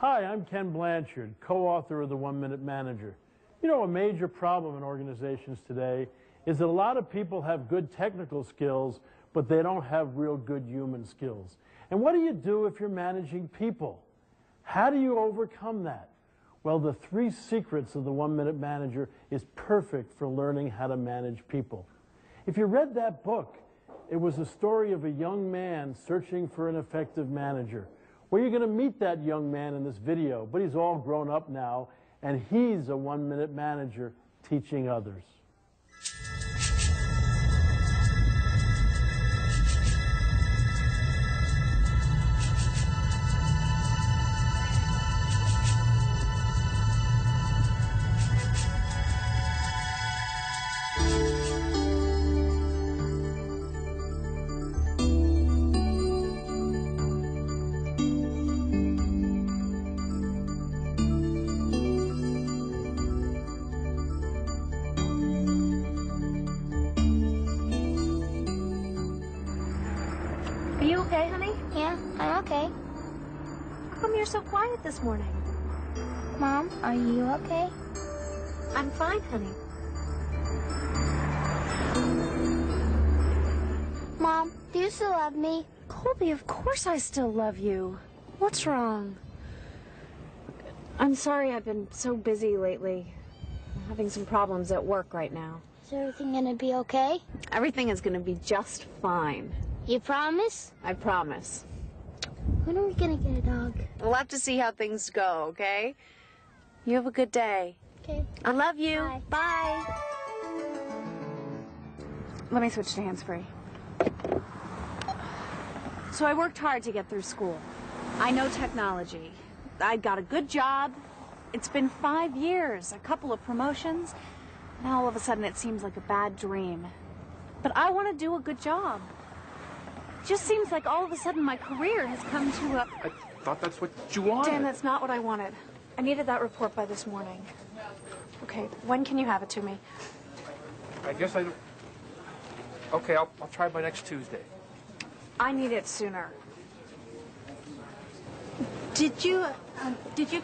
Hi, I'm Ken Blanchard, co-author of The 1 Minute Manager. You know, a major problem in organizations today is that a lot of people have good technical skills, but they don't have real good human skills. And what do you do if you're managing people? How do you overcome that? Well, the 3 secrets of The 1 Minute Manager is perfect for learning how to manage people. If you read that book, it was a story of a young man searching for an effective manager. Well, you're going to meet that young man in this video, but he's all grown up now, and he's a 1 Minute Manager teaching others. So quiet this morning. Mom, are you okay? I'm fine, honey. Mom, do you still love me? Colby, of course I still love you. What's wrong? I'm sorry I've been so busy lately. I'm having some problems at work right now. Is everything gonna be okay? Everything is gonna be just fine. You promise? I promise. When are we gonna get a dog? We'll have to see how things go, okay? You have a good day. Okay. I love you. Bye. Bye. Let me switch to hands-free. So I worked hard to get through school. I know technology. I got a good job. It's been 5 years, a couple of promotions. Now all of a sudden it seems like a bad dream. But I want to do a good job. Just seems like all of a sudden my career has come to a... I thought that's what you wanted. Dan, that's not what I wanted. I needed that report by this morning. Okay, when can you have it to me? I guess I... Okay, I'll try by next Tuesday. I need it sooner. Did you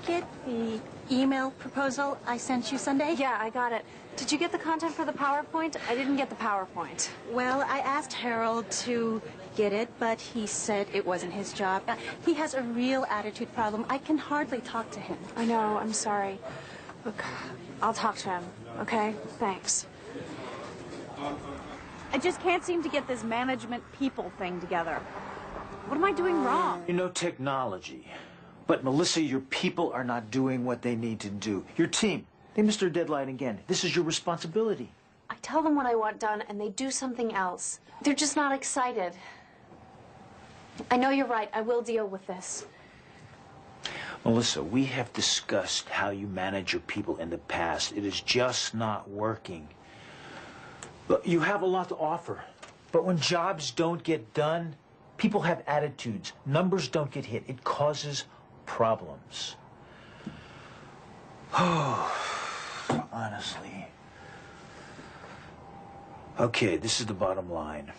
get the email proposal I sent you Sunday? Yeah, I got it. Did you get the content for the PowerPoint? I didn't get the PowerPoint. Well, I asked Harold to get it, but he said it wasn't his job. He has a real attitude problem. I can hardly talk to him. I know, I'm sorry. Look, I'll talk to him, okay? Thanks. I just can't seem to get this management people thing together. What am I doing wrong? You know technology. But, Melissa, your people are not doing what they need to do. Your team, they missed their deadline again. This is your responsibility. I tell them what I want done, and they do something else. They're just not excited. I know you're right. I will deal with this. Melissa, we have discussed how you manage your people in the past. It is just not working. Look, you have a lot to offer. But when jobs don't get done, people have attitudes. Numbers don't get hit. It causes problems. Oh, honestly. Okay, this is the bottom line.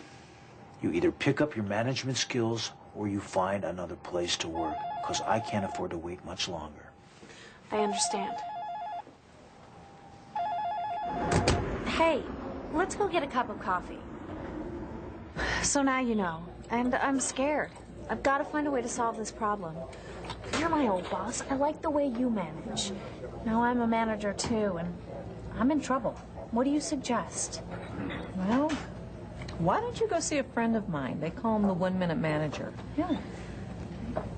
You either pick up your management skills or you find another place to work, because I can't afford to wait much longer. I understand. Hey, let's go get a cup of coffee. So now you know, and I'm scared. I've got to find a way to solve this problem. You're my old boss. I like the way you manage. Now I'm a manager too, and I'm in trouble. What do you suggest? Well, why don't you go see a friend of mine? They call him the 1 Minute Manager. Yeah.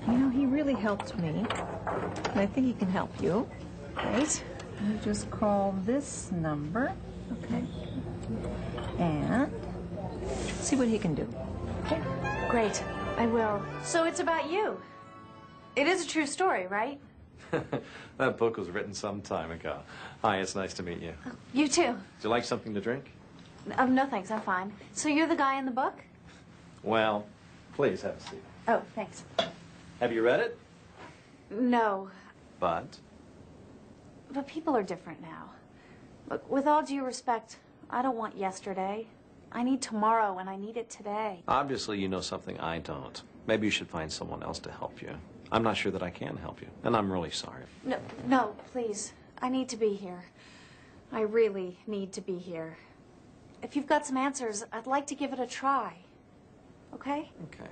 You know, he really helped me. And I think he can help you. Great. You just call this number, okay? And see what he can do. Okay. Great. I will. So it's about you. It is a true story, right? That book was written some time ago. Hi, it's nice to meet you. You too. Would you like something to drink? No, thanks. I'm fine. So you're the guy in the book? Well, please have a seat. Oh, thanks. Have you read it? No. But people are different now. Look, with all due respect, I don't want yesterday. I need tomorrow, and I need it today. obviously you know something I don't. Maybe you should find someone else to help you. I'm not sure that I can help you, and I'm really sorry. No, please. I need to be here. I really need to be here. If you've got some answers, I'd like to give it a try. Okay? Okay.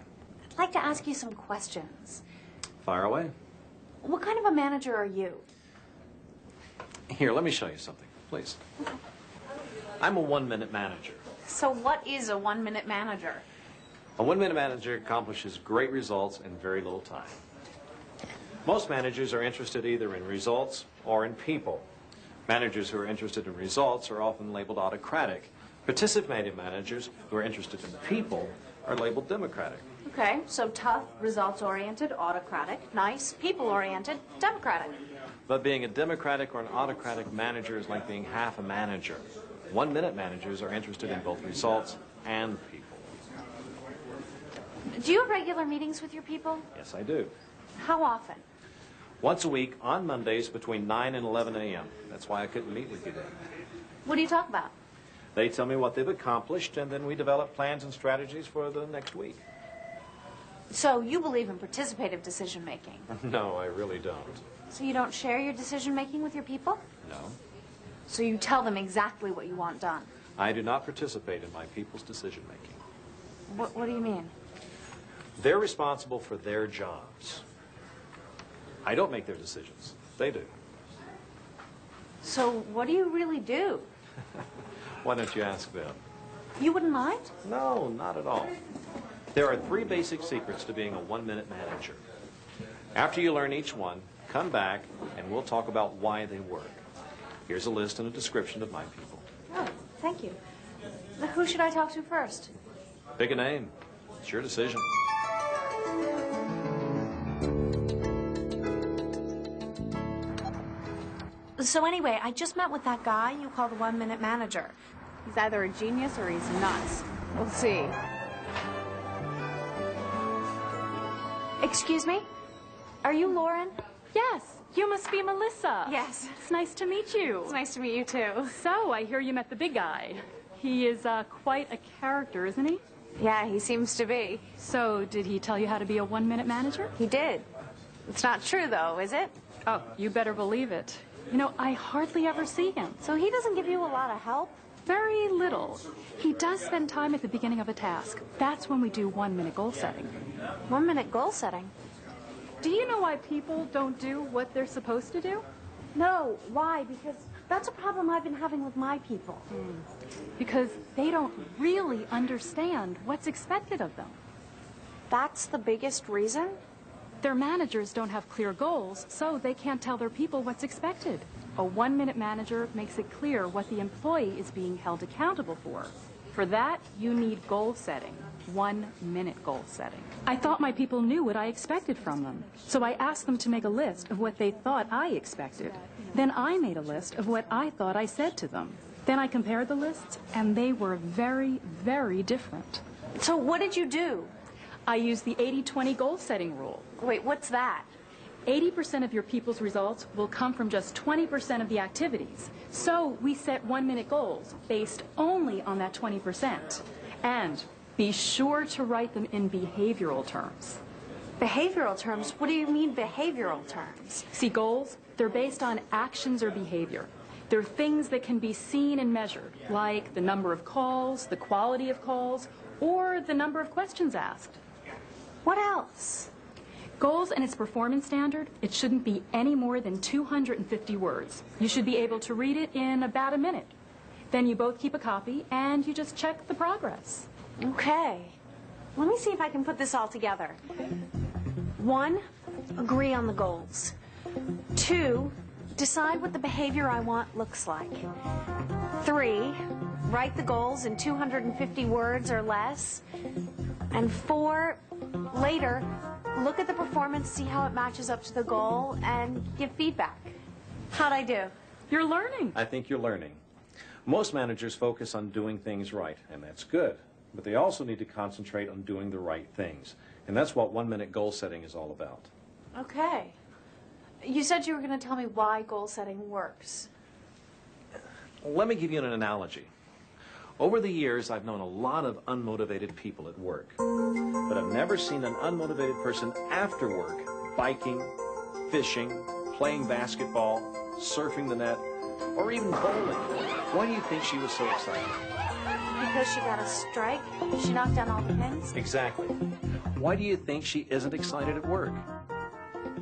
I'd like to ask you some questions. Fire away. What kind of a manager are you? Here, let me show you something, please. I'm a one-minute manager. So what is a one-minute manager? A one-minute manager accomplishes great results in very little time. Most managers are interested either in results or in people. Managers who are interested in results are often labeled autocratic. Participating managers who are interested in people are labeled democratic. Okay, so tough, results-oriented, autocratic. Nice, people-oriented, democratic. But being a democratic or an autocratic manager is like being half a manager. One-minute managers are interested in both results and people. Do you have regular meetings with your people? Yes, I do. How often? Once a week on Mondays between 9 and 11 a.m. That's why I couldn't meet with you then. What do you talk about? They tell me what they've accomplished, and then we develop plans and strategies for the next week. So you believe in participative decision-making? No, I really don't. So you don't share your decision-making with your people? No. So you tell them exactly what you want done? I do not participate in my people's decision-making. What do you mean? They're responsible for their jobs. I don't make their decisions. They do. So what do you really do? Why don't you ask them? You wouldn't mind? No, not at all. There are 3 basic secrets to being a one-minute manager. After you learn each one, come back and we'll talk about why they work. Here's a list and a description of my people. Oh, thank you. Who should I talk to first? Pick a name. It's your decision. So anyway, I just met with that guy you call the one-minute manager. He's either a genius or he's nuts. We'll see. Excuse me? Are you Lauren? Yes, you must be Melissa. Yes. It's nice to meet you. It's nice to meet you too. So, I hear you met the big guy. He is quite a character, isn't he? Yeah, he seems to be. So, did he tell you how to be a one-minute manager? He did. It's not true though, is it? Oh, you better believe it. You know, I hardly ever see him. So he doesn't give you a lot of help? Very little. He does spend time at the beginning of a task. That's when we do one-minute goal setting. 1-minute goal setting? Do you know why people don't do what they're supposed to do? No. Why? Because that's a problem I've been having with my people. Because they don't really understand what's expected of them. That's the biggest reason? Their managers don't have clear goals, so they can't tell their people what's expected. A one-minute manager makes it clear what the employee is being held accountable for. For that, you need goal setting. 1-minute goal setting. I thought my people knew what I expected from them, so I asked them to make a list of what they thought I expected. Then I made a list of what I thought I said to them. Then I compared the lists, and they were very, very different. So what did you do? I used the 80-20 goal setting rule. Wait, what's that? 80% of your people's results will come from just 20% of the activities. So we set 1-minute goals based only on that 20%. And be sure to write them in behavioral terms. Behavioral terms? What do you mean behavioral terms? See, goals, they're based on actions or behavior. They're things that can be seen and measured, like the number of calls, the quality of calls, or the number of questions asked. What else? Goals and its performance standard, it shouldn't be any more than 250 words. You should be able to read it in about a minute. Then you both keep a copy and you just check the progress. Okay. Let me see if I can put this all together. 1, agree on the goals. 2, decide what the behavior I want looks like. 3, write the goals in 250 words or less. And 4, later, look at the performance, see how it matches up to the goal, and give feedback. How'd I do? You're learning. I think you're learning. Most managers focus on doing things right, and that's good. But they also need to concentrate on doing the right things. And that's what 1-minute goal setting is all about. Okay. You said you were going to tell me why goal setting works. Let me give you an analogy. Over the years, I've known a lot of unmotivated people at work. But I've never seen an unmotivated person after work biking, fishing, playing basketball, surfing the net, or even bowling. Why do you think she was so excited? Because she got a strike? She knocked down all the pins? Exactly. Why do you think she isn't excited at work?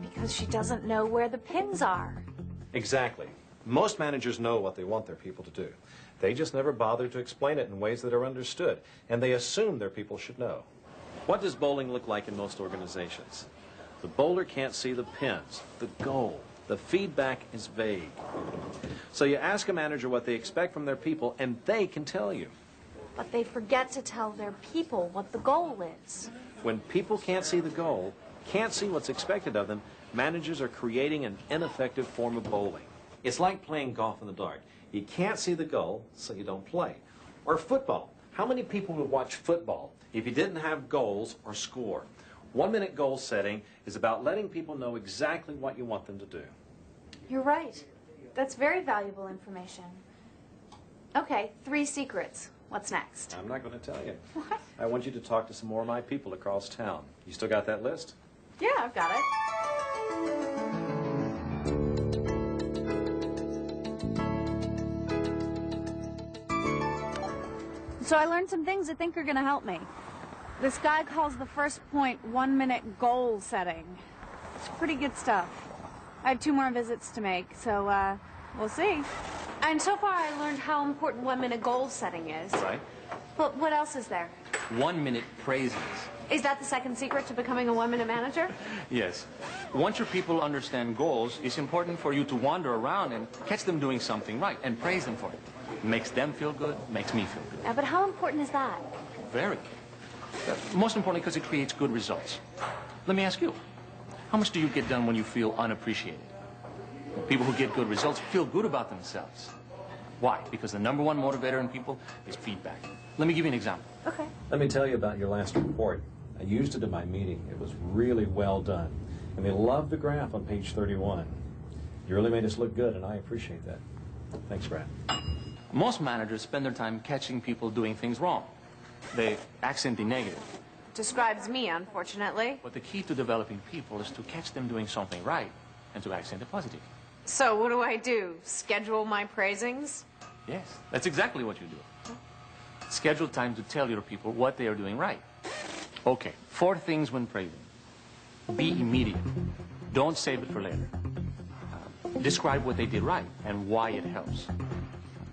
Because she doesn't know where the pins are. Exactly. Most managers know what they want their people to do. They just never bother to explain it in ways that are understood, and they assume their people should know. What does bowling look like in most organizations? The bowler can't see the pins, the goal. The feedback is vague. So you ask a manager what they expect from their people, and they can tell you. But they forget to tell their people what the goal is. When people can't see the goal, can't see what's expected of them, managers are creating an ineffective form of bowling. It's like playing golf in the dark. You can't see the goal, so you don't play. Or football. How many people would watch football if you didn't have goals or score? 1 minute goal setting is about letting people know exactly what you want them to do. You're right. That's very valuable information. Okay, 3 secrets. What's next? I'm not going to tell you. What? I want you to talk to some more of my people across town. You still got that list? Yeah, I've got it. So I learned some things I think are going to help me. This guy calls the first point 1 minute goal setting. It's pretty good stuff. I have 2 more visits to make, so we'll see. And so far I learned how important 1 minute goal setting is. Right. But what else is there? 1 minute praises. Is that the second secret to becoming a 1 minute manager? Yes. Once your people understand goals, it's important for you to wander around and catch them doing something right and praise them for it. Makes them feel good, makes me feel good. Yeah, but how important is that? Very. Most importantly, because it creates good results. Let me ask you, how much do you get done when you feel unappreciated? People who get good results feel good about themselves. Why? Because the #1 motivator in people is feedback. Let me give you an example. Okay. Let me tell you about your last report. I used it in my meeting. It was really well done. And they loved the graph on page 31. You really made us look good, and I appreciate that. Thanks, Brad. Most managers spend their time catching people doing things wrong. They accent the negative. Describes me, unfortunately. But the key to developing people is to catch them doing something right and to accent the positive. So what do? Schedule my praisings? Yes, that's exactly what you do. Schedule time to tell your people what they are doing right. Okay, 4 things when praising. Be immediate. Don't save it for later. Describe what they did right and why it helps.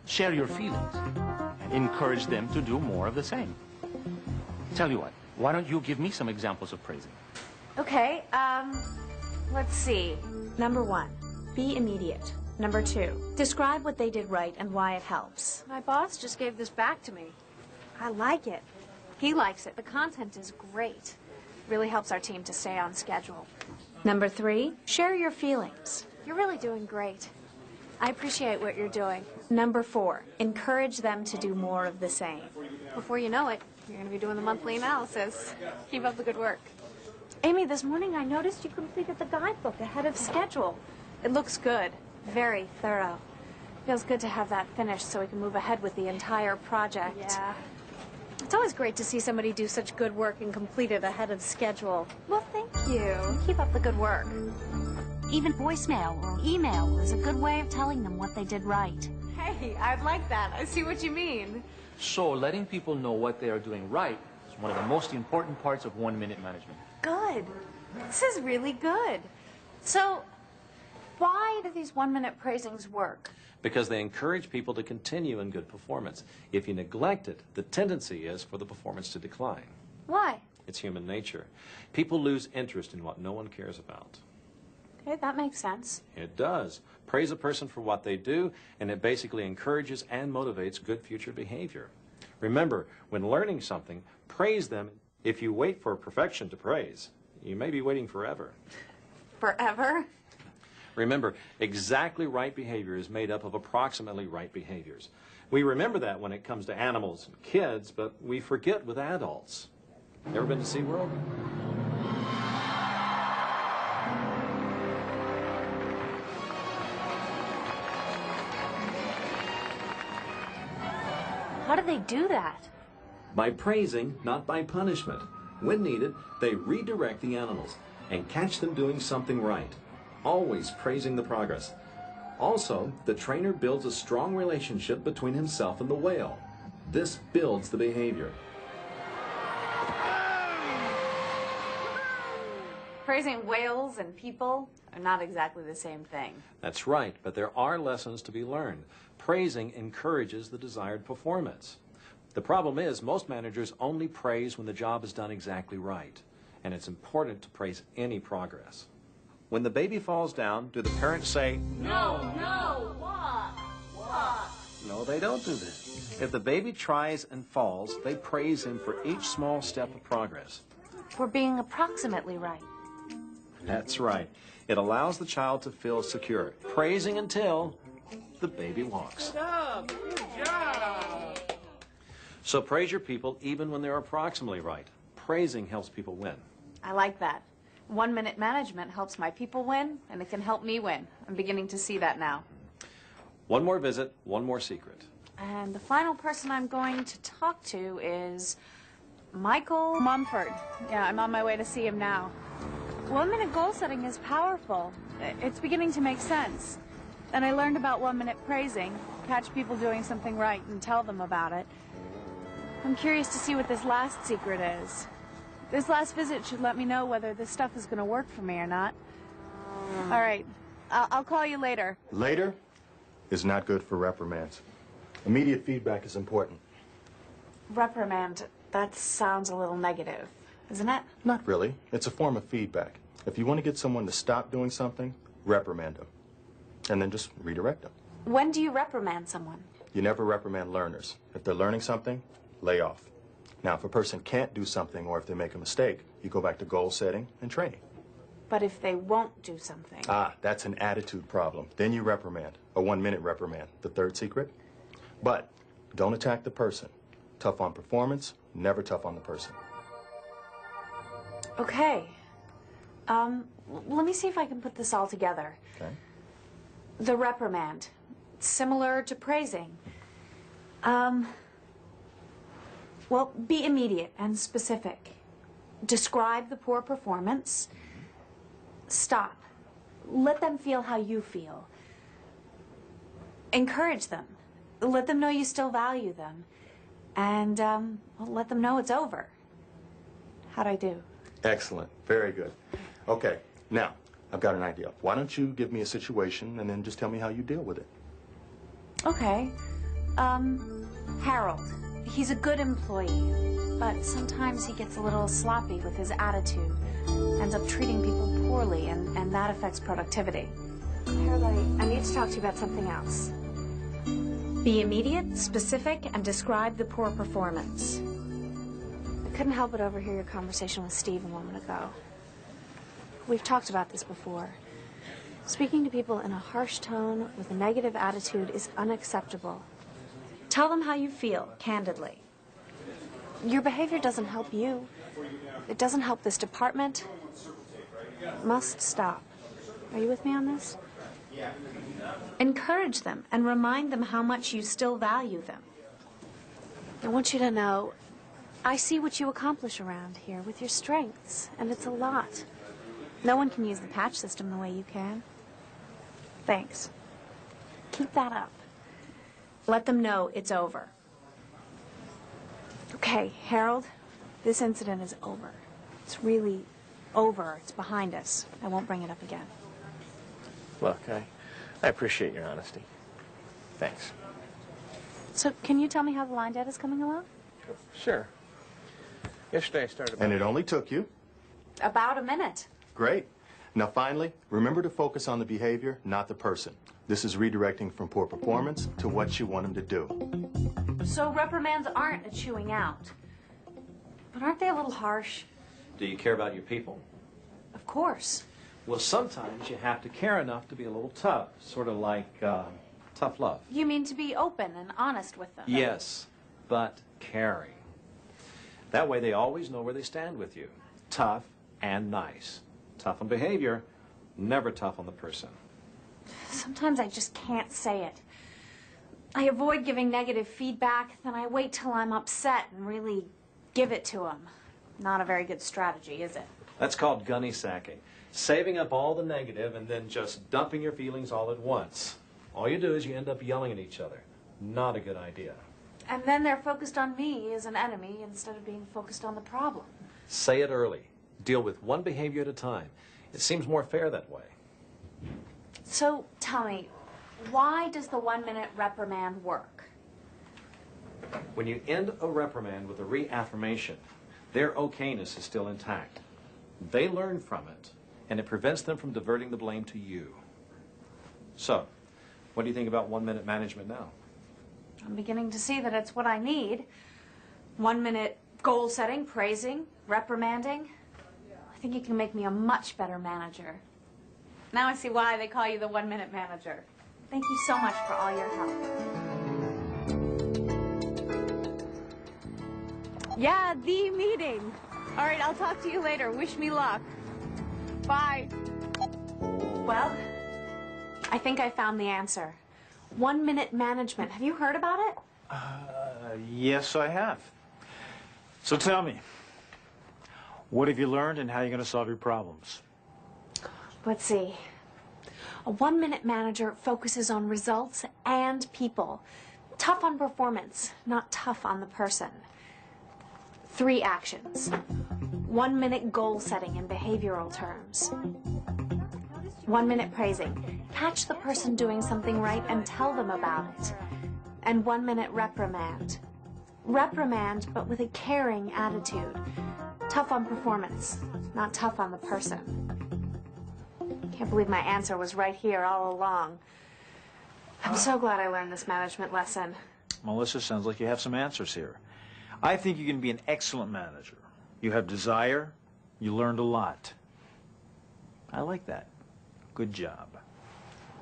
Share your feelings and encourage them to do more of the same. Tell you what, why don't you give me some examples of praising? Okay, let's see. #1, be immediate. #2, describe what they did right and why it helps. My boss just gave this back to me. I like it. He likes it. The content is great. Really helps our team to stay on schedule. #3, share your feelings. You're really doing great. I appreciate what you're doing. #4, encourage them to do more of the same. Before you know it, you're going to be doing the monthly analysis. Keep up the good work. Amy, this morning I noticed you completed the guidebook ahead of schedule. It looks good. Very thorough. Feels good to have that finished so we can move ahead with the entire project. Yeah. It's always great to see somebody do such good work and complete it ahead of schedule. Well, thank you. Keep up the good work. Even voicemail or email is a good way of telling them what they did right. Hey, I'd like that. I see what you mean. So letting people know what they are doing right is one of the most important parts of 1 minute management. Good. This is really good. So, why do these 1 minute praisings work? Because they encourage people to continue in good performance. If you neglect it, the tendency is for the performance to decline. Why? It's human nature. People lose interest in what no one cares about. Okay, that makes sense. It does. Praise a person for what they do, and it basically encourages and motivates good future behavior. Remember, when learning something, praise them. If you wait for perfection to praise, you may be waiting forever. Forever? Remember, exactly right behavior is made up of approximately right behaviors. We remember that when it comes to animals and kids, but we forget with adults. Ever been to SeaWorld? How do they do that? By praising, not by punishment. When needed, they redirect the animals. and catch them doing something right, always praising the progress. Also, the trainer builds a strong relationship between himself and the whale. This builds the behavior. Praising whales and people are not exactly the same thing. That's right, but there are lessons to be learned. Praising encourages the desired performance. The problem is most managers only praise when the job is done exactly right, and it's important to praise any progress. When the baby falls down, do the parents say, No, no, what? What? No, they don't do that. If the baby tries and falls, they praise him for each small step of progress. For being approximately right. That's right. It allows the child to feel secure, praising until the baby walks. Good job! Good job! So praise your people even when they're approximately right. Praising helps people win. I like that. 1 minute management helps my people win, and it can help me win. I'm beginning to see that now. One more visit, one more secret. And the final person I'm going to talk to is Michael Mumford. Yeah, I'm on my way to see him now. 1 minute goal setting is powerful. It's beginning to make sense. And I learned about 1 minute praising, catch people doing something right and tell them about it. I'm curious to see what this last secret is. This last visit should let me know whether this stuff is going to work for me or not. All right, I'll call you later. Later is not good for reprimands. Immediate feedback is important. Reprimand, that sounds a little negative, isn't it? Not really. It's a form of feedback. If you want to get someone to stop doing something, reprimand them. And then just redirect them. When do you reprimand someone? You never reprimand learners. If they're learning something, lay off. Now, if a person can't do something or if they make a mistake, you go back to goal setting and training. But if they won't do something? Ah, that's an attitude problem. Then you reprimand. A 1 minute reprimand. The third secret. But don't attack the person. Tough on performance, never tough on the person. Okay. Let me see if I can put this all together. Okay. The reprimand, similar to praising. Well, be immediate and specific. Describe the poor performance. Stop. Let them feel how you feel. Encourage them. Let them know you still value them. And well, let them know it's over. How'd I do? Excellent. Very good. Okay, now, I've got an idea. Why don't you give me a situation and then just tell me how you deal with it? Okay. Harold. He's a good employee, but sometimes he gets a little sloppy with his attitude. Ends up treating people poorly, and that affects productivity. Harold, I need to talk to you about something else. Be immediate, specific, and describe the poor performance. I couldn't help but overhear your conversation with Steve a moment ago. We've talked about this before. Speaking to people in a harsh tone with a negative attitude is unacceptable. Tell them how you feel, candidly. Your behavior doesn't help you. It doesn't help this department. It must stop. Are you with me on this? Encourage them and remind them how much you still value them. I want you to know, I see what you accomplish around here with your strengths, and it's a lot. No one can use the patch system the way you can. Thanks. Keep that up. Let them know it's over. Okay, Harold, this incident is over. It's really over. It's behind us. I won't bring it up again. Look, I appreciate your honesty. Thanks. So, can you tell me how the line debt is coming along? Sure. Yesterday I started... And it only took you? About a minute. Great. Now finally, remember to focus on the behavior, not the person. This is redirecting from poor performance to what you want them to do. So reprimands aren't a chewing out. But aren't they a little harsh? Do you care about your people? Of course. Well, sometimes you have to care enough to be a little tough, sort of like tough love. You mean to be open and honest with them? Yes, but caring. That way they always know where they stand with you. Tough and nice. Tough on behavior, never tough on the person. Sometimes I just can't say it. I avoid giving negative feedback, then I wait till I'm upset and really give it to them. Not a very good strategy, is it? That's called gunny sacking. Saving up all the negative and then just dumping your feelings all at once. All you do is you end up yelling at each other. Not a good idea. And then they're focused on me as an enemy instead of being focused on the problem. Say it early. Deal with one behavior at a time. It seems more fair that way. So tell me, why does the 1-minute reprimand work? When you end a reprimand with a reaffirmation, their okayness is still intact. They learn from it, and it prevents them from diverting the blame to you. So, what do you think about 1-minute management now? I'm beginning to see that it's what I need. 1-minute goal setting, praising, reprimanding. I think it can make me a much better manager. Now I see why they call you the 1-minute manager. Thank you so much for all your help. Yeah, the meeting. All right, I'll talk to you later. Wish me luck. Bye. Well, I think I found the answer. 1-minute management. Have you heard about it? Yes, I have. So tell me, what have you learned and how are you going to solve your problems? Let's see. A 1-minute manager focuses on results and people. Tough on performance, not tough on the person. 3 actions. 1-minute goal setting in behavioral terms. 1-minute praising. Catch the person doing something right and tell them about it. And 1-minute reprimand. Reprimand, but with a caring attitude. Tough on performance, not tough on the person. Can't believe my answer was right here all along. I'm so glad I learned this management lesson. Melissa, sounds like you have some answers here. I think you can be an excellent manager. You have desire, you learned a lot. I like that. Good job.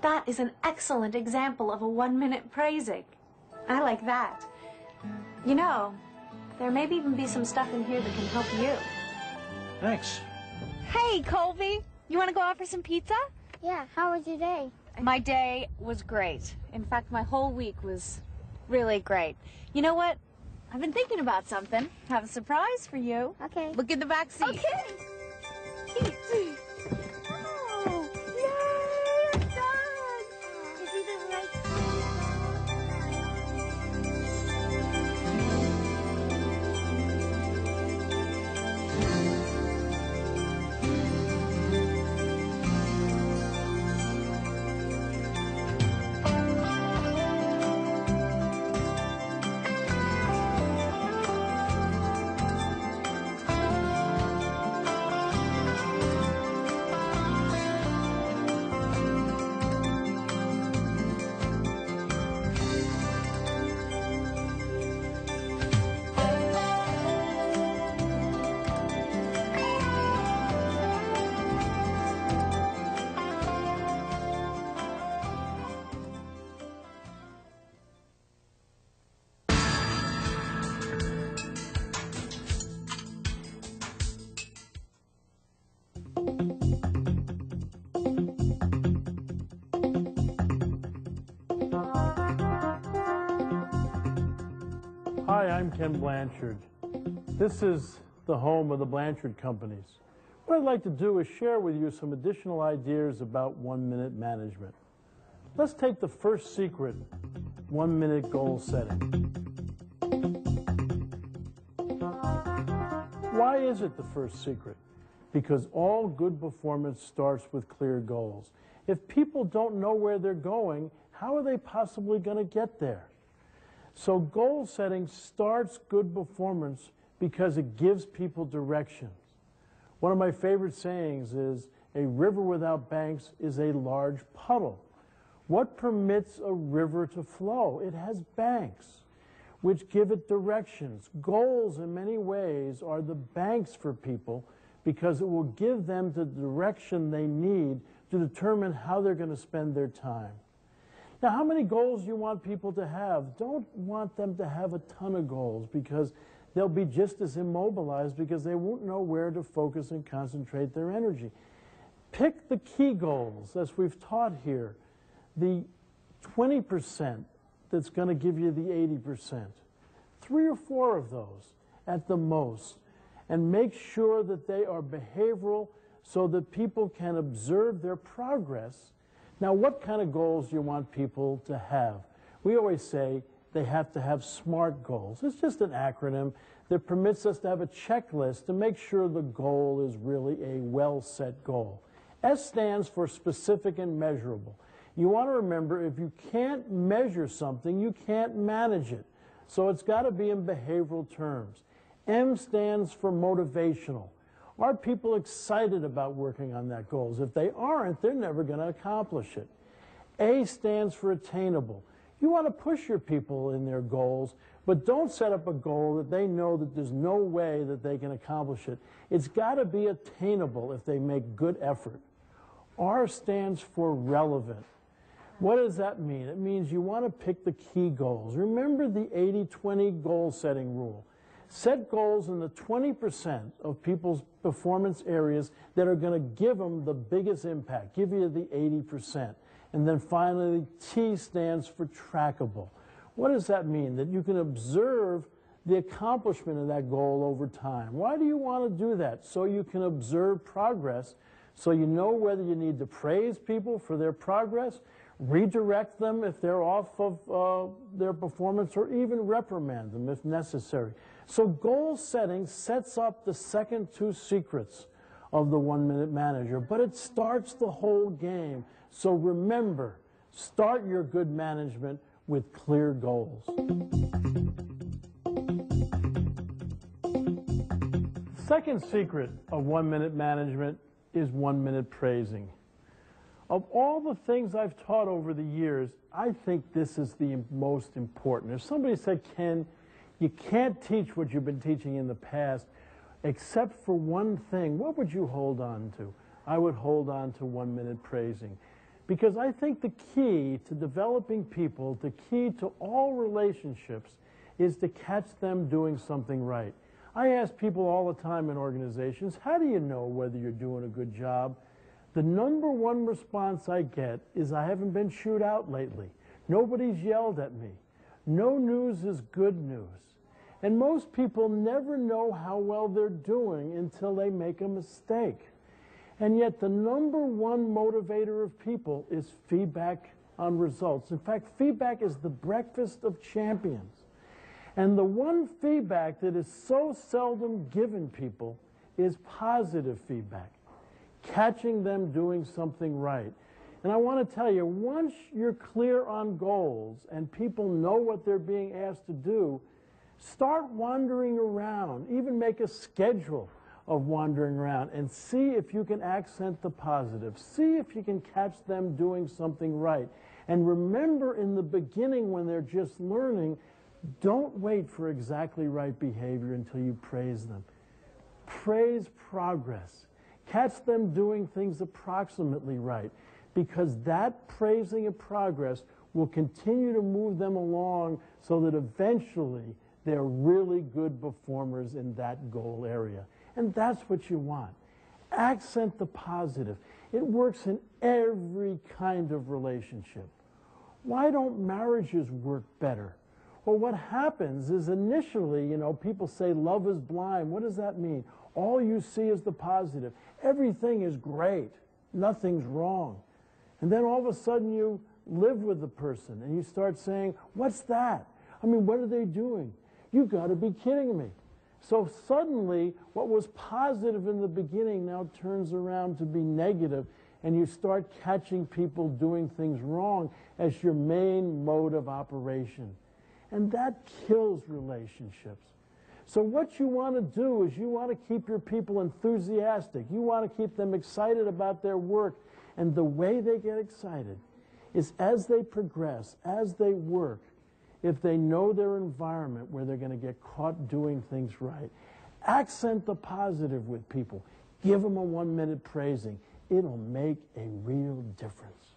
That is an excellent example of a 1-minute praising. I like that. You know, there may even be some stuff in here that can help you. Thanks. Hey, Colby! You want to go out for some pizza? Yeah, how was your day? My day was great. In fact, my whole week was really great. You know what? I've been thinking about something. Have a surprise for you. Okay. Look in the back seat. Okay. Oh, yay, I'm done. Is he the right? Hi, I'm Ken Blanchard. This is the home of the Blanchard Companies. What I'd like to do is share with you some additional ideas about 1-minute management. Let's take the first secret, 1-minute goal setting. Why is it the first secret? Because all good performance starts with clear goals. If people don't know where they're going, how are they possibly going to get there? So goal setting starts good performance because it gives people directions. One of my favorite sayings is, a river without banks is a large puddle. What permits a river to flow? It has banks, which give it directions. Goals, in many ways, are the banks for people because it will give them the direction they need to determine how they're going to spend their time. Now, how many goals do you want people to have? Don't want them to have a ton of goals because they'll be just as immobilized because they won't know where to focus and concentrate their energy. Pick the key goals, as we've taught here, the 20% that's going to give you the 80%. 3 or 4 of those at the most. and make sure that they are behavioral so that people can observe their progress. Now, what kind of goals do you want people to have? We always say they have to have SMART goals. It's just an acronym that permits us to have a checklist to make sure the goal is really a well-set goal. S stands for specific and measurable. You want to remember, if you can't measure something, you can't manage it. So it's got to be in behavioral terms. M stands for motivational. Are people excited about working on that goals? If they aren't, they're never going to accomplish it. A stands for attainable. You want to push your people in their goals, but don't set up a goal that they know that there's no way that they can accomplish it. It's got to be attainable if they make good effort. R stands for relevant. What does that mean? It means you want to pick the key goals. Remember the 80-20 goal setting rule. Set goals in the 20% of people's performance areas that are going to give them the biggest impact, give you the 80%. And then finally, T stands for trackable. What does that mean? That you can observe the accomplishment of that goal over time. Why do you want to do that? So you can observe progress, so you know whether you need to praise people for their progress, redirect them if they're off of their performance, or even reprimand them if necessary. So goal setting sets up the second two secrets of the 1 Minute Manager, but it starts the whole game. So remember, start your good management with clear goals. Second secret of 1 Minute Management is 1 minute praising. Of all the things I've taught over the years, I think this is the most important. If somebody said, Ken, you can't teach what you've been teaching in the past except for one thing, what would you hold on to? I would hold on to 1 minute praising. Because I think the key to developing people, the key to all relationships, is to catch them doing something right. I ask people all the time in organizations, how do you know whether you're doing a good job? The number one response I get is, I haven't been chewed out lately. Nobody's yelled at me. No news is good news. And most people never know how well they're doing until they make a mistake. And yet the number one motivator of people is feedback on results. In fact, feedback is the breakfast of champions. And the one feedback that is so seldom given people is positive feedback, catching them doing something right. And I want to tell you, once you're clear on goals and people know what they're being asked to do, start wandering around, even make a schedule of wandering around, and see if you can accent the positive. See if you can catch them doing something right. And remember, in the beginning when they're just learning, don't wait for exactly right behavior until you praise them. Praise progress. Catch them doing things approximately right, because that praising of progress will continue to move them along so that eventually they're really good performers in that goal area. And that's what you want. Accent the positive. It works in every kind of relationship. Why don't marriages work better? Well, what happens is initially, people say love is blind. What does that mean? All you see is the positive. Everything is great. Nothing's wrong. And then all of a sudden you live with the person and you start saying, what's that? I mean, what are they doing? You've got to be kidding me. So suddenly, what was positive in the beginning now turns around to be negative, and you start catching people doing things wrong as your main mode of operation. And that kills relationships. So what you want to do is you want to keep your people enthusiastic. You want to keep them excited about their work. And the way they get excited is as they progress, as they work, if they know their environment where they're going to get caught doing things right. Accent the positive with people. Give them a 1 minute praising. It'll make a real difference.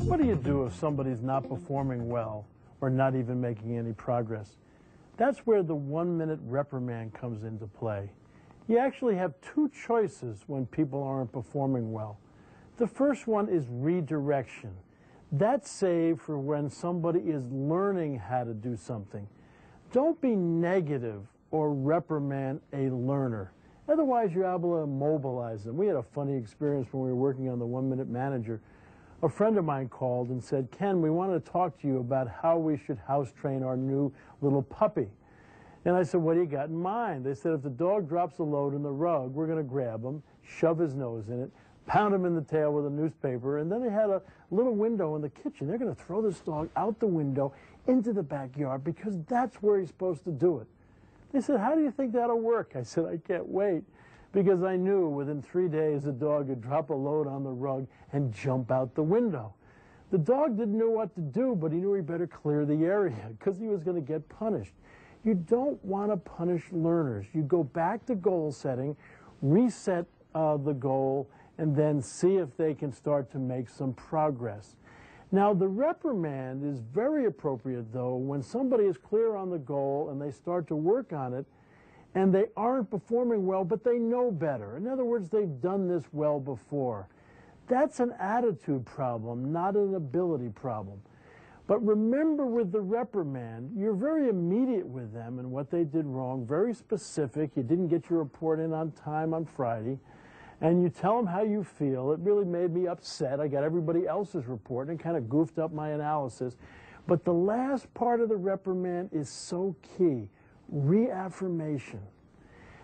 What do you do if somebody's not performing well or not even making any progress? That's where the 1 minute reprimand comes into play. You actually have two choices when people aren't performing well. The first one is redirection. That's saved for when somebody is learning how to do something. Don't be negative or reprimand a learner. Otherwise, you're able to immobilize them. We had a funny experience when we were working on the 1-minute manager. A friend of mine called and said, Ken, we want to talk to you about how we should house train our new little puppy. And I said, what do you got in mind? They said, if the dog drops a load in the rug, we're going to grab him, shove his nose in it, pound him in the tail with a newspaper, and then they had a little window in the kitchen. They're going to throw this dog out the window into the backyard because that's where he's supposed to do it. They said, how do you think that'll work? I said, I can't wait, because I knew within 3 days the dog would drop a load on the rug and jump out the window. The dog didn't know what to do, but he knew he better clear the area because he was going to get punished. You don't want to punish learners. You go back to goal setting, reset the goal, and then see if they can start to make some progress. Now, the reprimand is very appropriate, though, when somebody is clear on the goal and they start to work on it, and they aren't performing well, but they know better. In other words, they've done this well before. That's an attitude problem, not an ability problem. But remember, with the reprimand, you're very immediate with them and what they did wrong, very specific. You didn't get your report in on time on Friday, and you tell them how you feel. It really made me upset. I got everybody else's report and kind of goofed up my analysis. But the last part of the reprimand is so key, reaffirmation.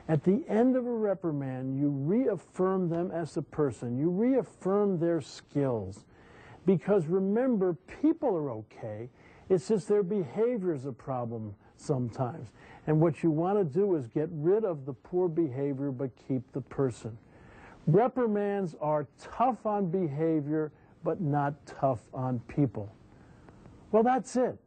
At the end of a reprimand, you reaffirm them as a person. You reaffirm their skills. Because remember, people are okay. It's just their behavior is a problem sometimes. And what you want to do is get rid of the poor behavior but keep the person. Reprimands are tough on behavior but not tough on people. Well, that's it.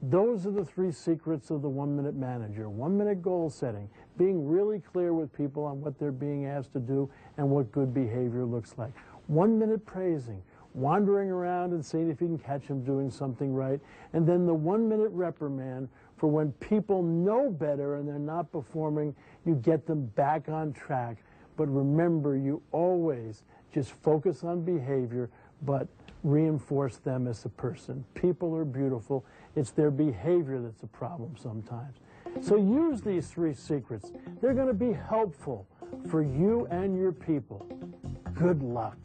Those are the 3 secrets of the 1-minute manager. 1-minute goal setting, being really clear with people on what they're being asked to do and what good behavior looks like. 1-minute praising, wandering around and seeing if you can catch them doing something right. And then the 1-minute reprimand for when people know better and they're not performing, you get them back on track. But remember, you always just focus on behavior, but reinforce them as a person. People are beautiful. It's their behavior that's a problem sometimes. So use these 3 secrets. They're going to be helpful for you and your people. Good luck.